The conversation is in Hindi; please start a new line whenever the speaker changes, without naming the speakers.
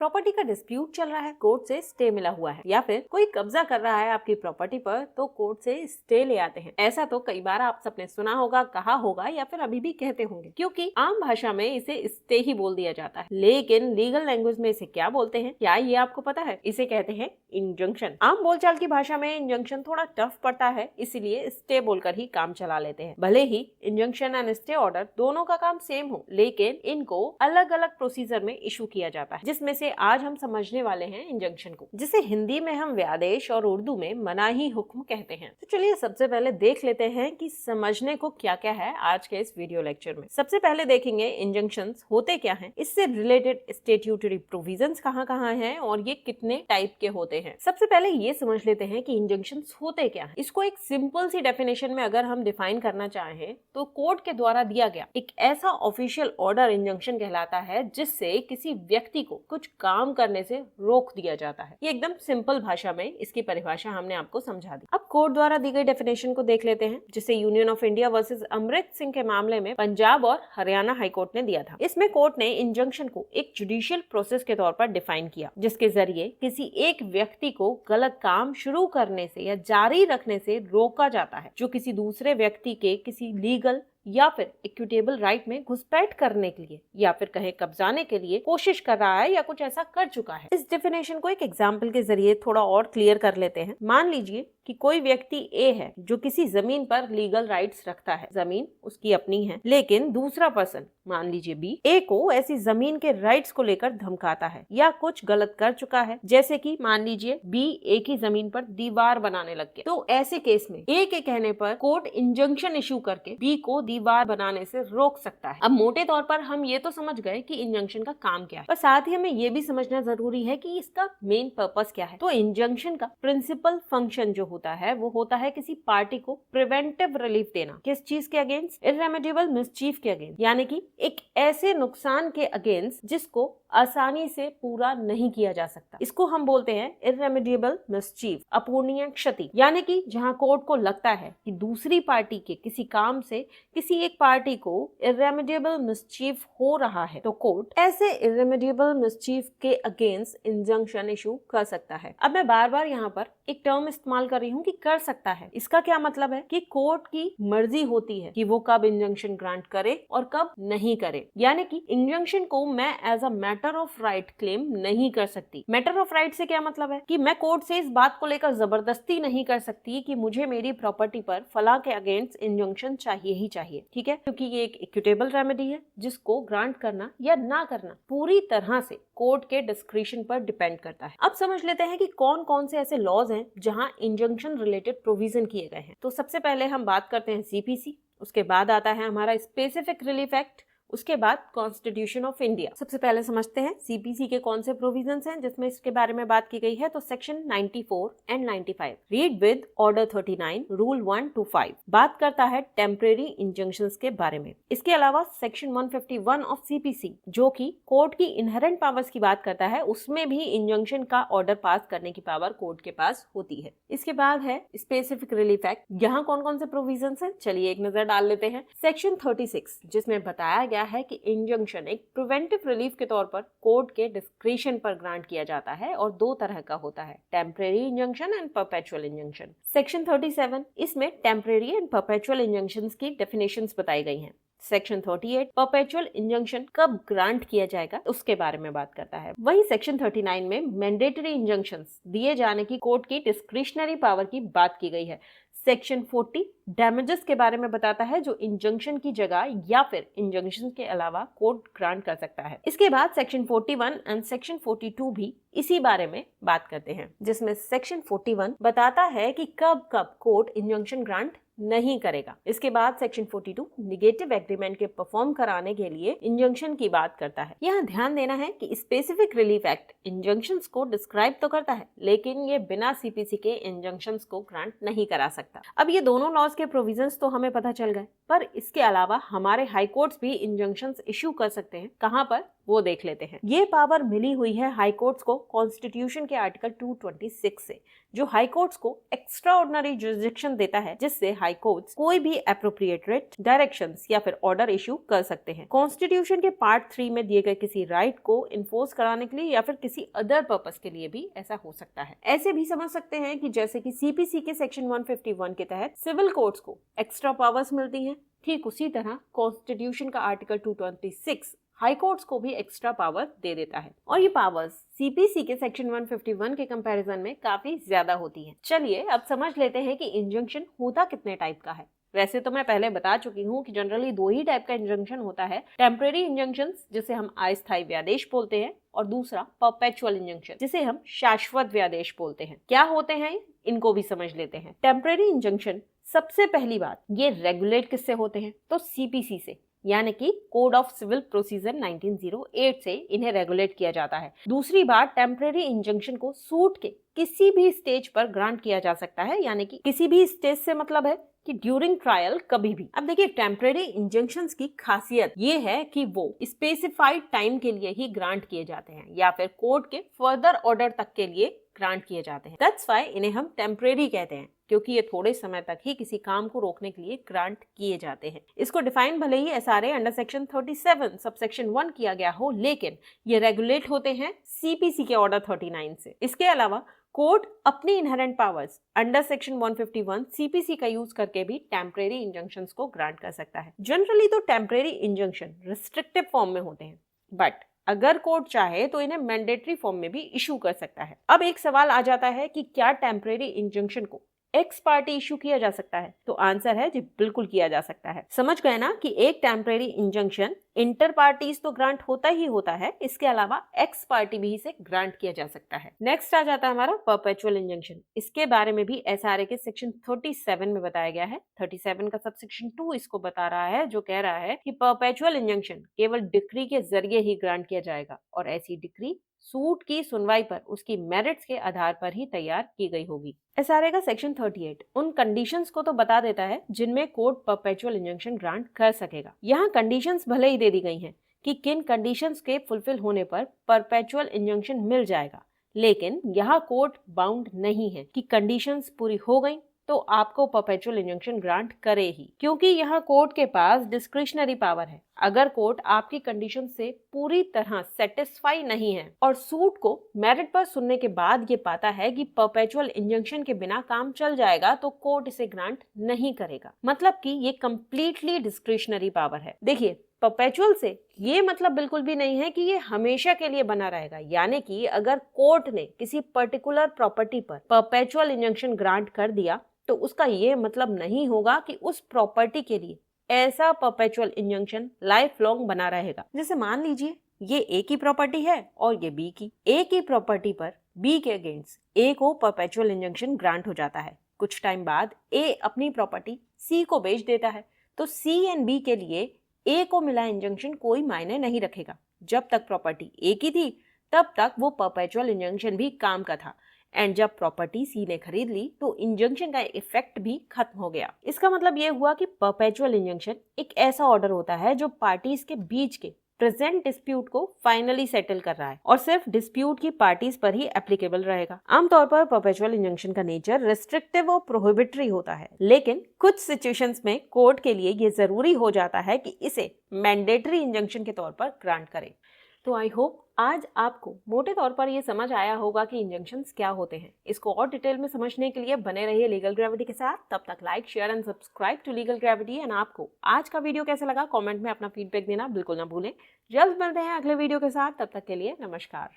प्रॉपर्टी का डिस्प्यूट चल रहा है, कोर्ट से स्टे मिला हुआ है, या फिर कोई कब्जा कर रहा है आपकी प्रॉपर्टी पर तो कोर्ट से स्टे ले आते हैं। ऐसा तो कई बार आप सबने सुना होगा, कहा होगा या फिर अभी भी कहते होंगे, क्योंकि आम भाषा में इसे स्टे ही बोल दिया जाता है। लेकिन लीगल लैंग्वेज में इसे क्या बोलते हैं, क्या ये आपको पता है? इसे कहते हैं इंजंक्शन। आम बोलचाल की भाषा में इंजंक्शन थोड़ा टफ पड़ता है, इसीलिए स्टे बोलकर ही काम चला लेते हैं। भले ही इंजंक्शन एंड स्टे ऑर्डर दोनों का काम सेम हो, लेकिन इनको अलग अलग प्रोसीजर में इशू किया जाता है, जिसमें से आज हम समझने वाले हैं इंजंक्शन को, जिसे हिंदी में हम व्यादेश और उर्दू में मनाही हुक्म कहते हैं। तो चलिए सबसे पहले देख लेते हैं कि समझने को क्या क्या है आज के इस वीडियो लेक्चर में। सबसे पहले देखेंगे इंजंक्शंस होते क्या हैं, इससे रिलेटेड स्टैट्यूटरी प्रोविजंस कहाँ-कहाँ हैं और ये कितने टाइप के होते हैं। सबसे पहले ये समझ लेते हैं कि इंजंक्शंस होते क्या हैं। इसको एक सिंपल सी डेफिनेशन में अगर हम डिफाइन करना चाहें तो कोर्ट के द्वारा दिया गया एक ऐसा ऑफिशियल ऑर्डर इंजंक्शन कहलाता है जिससे किसी व्यक्ति को कुछ काम करने से रोक दिया जाता है। ये एकदम सिंपल भाषा में इसकी परिभाषा हमने आपको समझा दी। अब कोर्ट द्वारा दी गई डेफिनेशन को देख लेते हैं, जिसे यूनियन ऑफ इंडिया वर्सेस अमृत सिंह के मामले में पंजाब और हरियाणा हाईकोर्ट ने दिया था। इसमें कोर्ट ने इंजंक्शन को एक जुडिशियल प्रोसेस के तौर पर डिफाइन किया, जिसके जरिए किसी एक व्यक्ति को गलत काम शुरू करने से या जारी रखने से रोका जाता है, जो किसी दूसरे व्यक्ति के किसी लीगल या फिर इक्विटेबल राइट में घुसपैठ करने के लिए या फिर कहीं कब्जाने के लिए कोशिश कर रहा है या कुछ ऐसा कर चुका है। इस डेफिनेशन को एक एग्जाम्पल के जरिए थोड़ा और क्लियर कर लेते हैं। मान लीजिए कि कोई व्यक्ति ए है जो किसी जमीन पर लीगल राइट्स रखता है, जमीन उसकी अपनी है, लेकिन दूसरा पर्सन मान लीजिए बी ए को ऐसी जमीन के राइट्स को लेकर धमकाता है या कुछ गलत कर चुका है, जैसे कि मान लीजिए बी ए की जमीन पर दीवार बनाने लग गया। तो ऐसे केस में ए के कहने पर कोर्ट इंजंक्शन इशू करके बी को दीवार बनाने से रोक सकता है। अब मोटे तौर पर हम ये तो समझ गए कि इंजंक्शन का काम क्या है, पर साथ ही हमें ये भी समझना जरूरी है कि इसका मेन पर्पस क्या है। तो इंजंक्शन का प्रिंसिपल फंक्शन जो होता है वो होता है किसी पार्टी को प्रिवेंटिव रिलीफ देना। किस चीज के अगेंस्ट? इर्रेमेडिएबल मिसचीफ के अगेंस्ट, यानी कि एक ऐसे नुकसान के अगेंस्ट जिसको आसानी से पूरा नहीं किया जा सकता। इसको हम बोलते हैं इर्रेमेडिएबल मिसचीफ, अपूर्णीय क्षति। यानी कि जहां कोर्ट को लगता है कि दूसरी पार्टी के किसी काम से किसी एक पार्टी को इर्रेमेडिएबल मिसचीफ हो रहा है, तो कोर्ट ऐसे इर्रेमेडिएबल मिसचीफ के अगेंस्ट इंजंक्शन इशू कर सकता है। अब मैं बार बार यहाँ पर एक टर्म इस्तेमाल कर रही हूँ कि कर सकता है। इसका क्या मतलब है कि कोर्ट की मर्जी होती है कि वो कब इंजंक्शन ग्रांट करे और कब नहीं करे। यानी कि इंजंक्शन को मैं as a matter of right claim नहीं कर सकती। मैटर ऑफ राइट से क्या मतलब है कि मैं कोर्ट से इस बात को लेकर जबरदस्ती नहीं कर सकती कि मुझे मेरी प्रॉपर्टी पर फला के अगेंस्ट इंजंक्शन चाहिए ही चाहिए, ठीक है, क्योंकि ये एक इक्विटेबल रेमेडी है जिसको ग्रांट करना या ना करना पूरी तरह से कोर्ट के डिस्क्रिशन पर डिपेंड करता है। अब समझ लेते हैं कि कौन कौन से ऐसे लॉज हैं जहां इंजंक्शन रिलेटेड प्रोविजन किए गए हैं। तो सबसे पहले हम बात करते हैं सीपीसी, उसके बाद आता है हमारा स्पेसिफिक रिलीफ एक्ट, उसके बाद कॉन्स्टिट्यूशन ऑफ इंडिया। सबसे पहले समझते हैं सीपीसी के कौन से प्रोविजंस हैं जिसमें इसके बारे में बात की गई है। तो section 94 and 95 read with order 39 rule 1 to 5 बात करता है टेम्परेरी इंजंक्शंस के बारे में। इसके अलावा सेक्शन 151 ऑफ सीपीसी जो कि कोर्ट की इनहेरेंट पावर्स की बात करता है, उसमें भी इंजंक्शन का ऑर्डर पास करने की पावर कोर्ट के पास होती है। इसके बाद है स्पेसिफिक रिलीफ एक्ट। यहाँ कौन कौन से प्रोविजंस हैं, चलिए एक नजर डाल लेते हैं। सेक्शन 36 जिसमें बताया गया है कि इंजंक्शन एक प्रिवेंटिव रिलीफ के तौर पर कोर्ट के डिस्क्रिशन पर ग्रांट किया जाता है और दो तरह का होता है, temporary injunction and perpetual injunction. Section 37 इसमें टेम्परेरी एंड परपेचुअल इंजंक्शंस की डेफिनेशंस बताई गई हैं। सेक्शन 38 परपेचुअल इंजंक्शन कब ग्रांट किया जाएगा उसके बारे में बात करता है। वही सेक्शन 39 में मैंडेटरी इंजंक्शंस दिए जाने की कोर्ट की डिस्क्रिशनरी पावर की बात की गई है। सेक्शन 40 डैमेजेस के बारे में बताता है जो इंजंक्शन की जगह या फिर इंजंक्शन के अलावा कोर्ट ग्रांट कर सकता है। इसके बाद सेक्शन 41 एंड सेक्शन 42 भी इसी बारे में बात करते हैं, जिसमें सेक्शन 41 बताता है कि कब कब कोर्ट इंजंक्शन ग्रांट नहीं करेगा। इसके बाद सेक्शन 42 निगेटिव एग्रीमेंट के परफॉर्म कराने के लिए इंजंक्शन की बात करता है। यहाँ ध्यान देना है कि स्पेसिफिक रिलीफ एक्ट इंजंक्शंस को डिस्क्राइब तो करता है, लेकिन ये बिना सीपीसी के इंजंक्शंस को ग्रांट नहीं करा सकता। अब ये दोनों लॉज के प्रोविजंस तो हमें पता चल गए, पर इसके अलावा हमारे हाई कोर्ट्स भी इंजंक्शंस इश्यू कर सकते हैं। कहाँ पर? वो देख लेते हैं। ये पावर मिली हुई है हाई कोर्ट्स को कॉन्स्टिट्यूशन के आर्टिकल 226 से, जो हाई कोर्ट्स को एक्स्ट्रा ऑर्डिनरी जुरिसडिक्शन देता है, जिससे हाई कोर्ट्स कोई भी एप्रोप्रिएट रिट, डायरेक्शंस या फिर ऑर्डर इशू कर सकते हैं। कॉन्स्टिट्यूशन के पार्ट 3 में दिए गए किसी राइट को इन्फोर्स कराने के लिए या फिर किसी अदर पर्पस के लिए भी ऐसा हो सकता है। ऐसे भी समझ सकते हैं कि जैसे कि सीपीसी के सेक्शन 151 के तहत सिविल कोर्ट्स को एक्स्ट्रा पावर्स मिलती हैं, ठीक उसी तरह कॉन्स्टिट्यूशन का आर्टिकल 226 हाई कोर्ट्स को भी एक्स्ट्रा पावर दे देता है, और ये पावर्स सीपीसी के सेक्शन 151 के कंपैरिजन में काफी ज्यादा होती हैं। चलिए अब समझ लेते हैं कि इंजंक्शन होता कितने टाइप का है। वैसे तो मैं पहले बता चुकी हूँ कि जनरली 2 ही टाइप का इंजंक्शन होता है, टेम्परेरी इंजंक्शन जिसे हम अस्थायी व्यादेश बोलते हैं, और दूसरा परपेचुअल इंजंक्शन जिसे हम शाश्वत व्यादेश बोलते हैं। क्या होते हैं इनको भी समझ लेते हैं। टेम्परेरी इंजंक्शन, सबसे पहली बात, ये रेगुलेट किससे होते हैं? तो सीपीसी से, यानी कि कोड ऑफ सिविल प्रोसीजर 1908 से इन्हें रेगुलेट किया जाता है। दूसरी बात, टेम्परेरी इंजंक्शन को सूट के किसी भी स्टेज पर ग्रांट किया जा सकता है, यानी कि किसी भी स्टेज से मतलब है कि ड्यूरिंग ट्रायल कभी भी। अब देखिए, टेम्परेरी इंजंक्शंस की खासियत ये है कि वो स्पेसिफाइड टाइम के लिए ही ग्रांट किए जाते हैं या फिर कोर्ट के फर्दर ऑर्डर तक के लिए ग्रांट किए जाते हैं। दैट्स व्हाई इन्हें हम टेम्परेरी कहते हैं, क्योंकि ये थोड़े समय तक ही किसी काम को रोकने के लिए ग्रांट किए जाते हैं। इसको डिफाइन भले ही एसआरए अंडर सेक्शन 37 सबसेक्शन 1 किया गया हो, लेकिन ये रेगुलेट होते हैं सीपीसी के ऑर्डर 39 से। इसके अलावा कोर्ट अपनी inherent powers under section 151 CPC का यूज करके भी टेम्परेरी इंजंक्शंस को ग्रांट कर सकता है। जनरली तो टेम्परेरी इंजंक्शन रिस्ट्रिक्टिव फॉर्म में होते हैं, बट अगर कोर्ट चाहे तो इन्हें मैंडेटरी फॉर्म में भी इशू कर सकता है। अब एक सवाल आ जाता है कि क्या टेम्परेरी इंजंक्शन को एक्स पार्टी इशू किया जा सकता है? तो आंसर है जी, बिल्कुल किया जा सकता है। समझ गए ना कि एक टेम्परेरी इंजंक्शन इंटर पार्टीज तो ग्रांट होता ही होता है, इसके अलावा एक्स पार्टी भी इसे ग्रांट किया जा सकता है। नेक्स्ट आ जाता है हमारा परपेचुअल इंजंक्शन। इसके बारे में भी एसआरए के सेक्शन 37 में बताया गया है। 37 का सबसेक्शन 2 इसको बता रहा है, जो कह रहा है कि परपेचुअल इंजंक्शन केवल डिक्री के जरिए ही ग्रांट किया जाएगा, और ऐसी डिक्री सूट की सुनवाई पर उसकी मेरिट्स के आधार पर ही तैयार की गई होगी। एसआरए का सेक्शन 38 उन कंडीशंस को तो बता देता है जिनमें कोर्ट परपेचुअल इंजंक्शन ग्रांट कर सकेगा। यहाँ कंडीशंस भले ही दे दी गई हैं कि किन कंडीशंस के फुलफिल होने पर परपेचुअल इंजंक्शन मिल जाएगा, लेकिन यहाँ कोर्ट बाउंड नहीं है कि कंडीशंस पूरी हो गई तो आपको परपेचुअल इंजंक्शन ग्रांट करे ही, क्योंकि यहाँ कोर्ट के पास डिस्क्रिशनरी पावर है। अगर कोर्ट आपकी कंडीशन से पूरी तरह सेटिस्फाई नहीं है और सूट को मेरिट पर सुनने के बाद ये पाता है कि परपेचुअल इंजंक्शन के बिना काम चल जाएगा, तो कोर्ट इसे ग्रांट नहीं करेगा। मतलब कि ये कंप्लीटली डिस्क्रिशनरी पावर है। देखिए, परपेचुअल से ये मतलब बिल्कुल भी नहीं है कि ये हमेशा के लिए बना रहेगा, यानी कि अगर कोर्ट ने किसी पर्टिकुलर प्रॉपर्टी पर परपेचुअल इंजंक्शन ग्रांट कर दिया तो उसका ये मतलब नहीं होगा कि उस प्रॉपर्टी के लिए ऐसा परपेचुअल इंजंक्शन लाइफ लॉन्ग बना रहेगा। जैसे मान लीजिए ये ए की प्रॉपर्टी है और ये बी की। ए की प्रॉपर्टी पर बी के अगेंस्ट ए को परपेचुअल इंजंक्शन ग्रांट हो जाता है। कुछ टाइम बाद ए अपनी प्रॉपर्टी सी को बेच देता है, तो सी एंड बी के लिए ए को मिला इंजंक्शन कोई मायने नहीं रखेगा। जब तक प्रॉपर्टी ए की थी तब तक वो परपेचुअल इंजंक्शन भी काम का था, एंड जब प्रॉपर्टी सी ने खरीद ली तो इंजंक्शन का इफेक्ट भी खत्म हो गया। इसका मतलब ये हुआ कि परपेचुअल इंजंक्शन एक ऐसा ऑर्डर होता है जो पार्टीज के बीच के प्रेजेंट डिस्प्यूट को फाइनली सेटल कर रहा है और सिर्फ डिस्प्यूट की पार्टीज पर ही एप्लीकेबल रहेगा। आमतौर पर परपेचुअल इंजंक्शन का नेचर रिस्ट्रिक्टिव और प्रोहिबिटरी होता है, लेकिन कुछ सिचुएशंस में कोर्ट के लिए ये जरूरी हो जाता है कि इसे मैंडेटरी इंजंक्शन के तौर पर ग्रांट करे। तो आई होप आज आपको मोटे तौर पर ये समझ आया होगा कि इंजंक्शंस क्या होते हैं। इसको और डिटेल में समझने के लिए बने रहिए लीगल ग्रेविटी के साथ। तब तक like, share and subscribe to Legal Gravity. And आपको आज का वीडियो कैसा लगा कमेंट में अपना फीडबैक देना बिल्कुल ना भूलें। जल्द मिलते हैं अगले वीडियो के साथ, तब तक के लिए नमस्कार।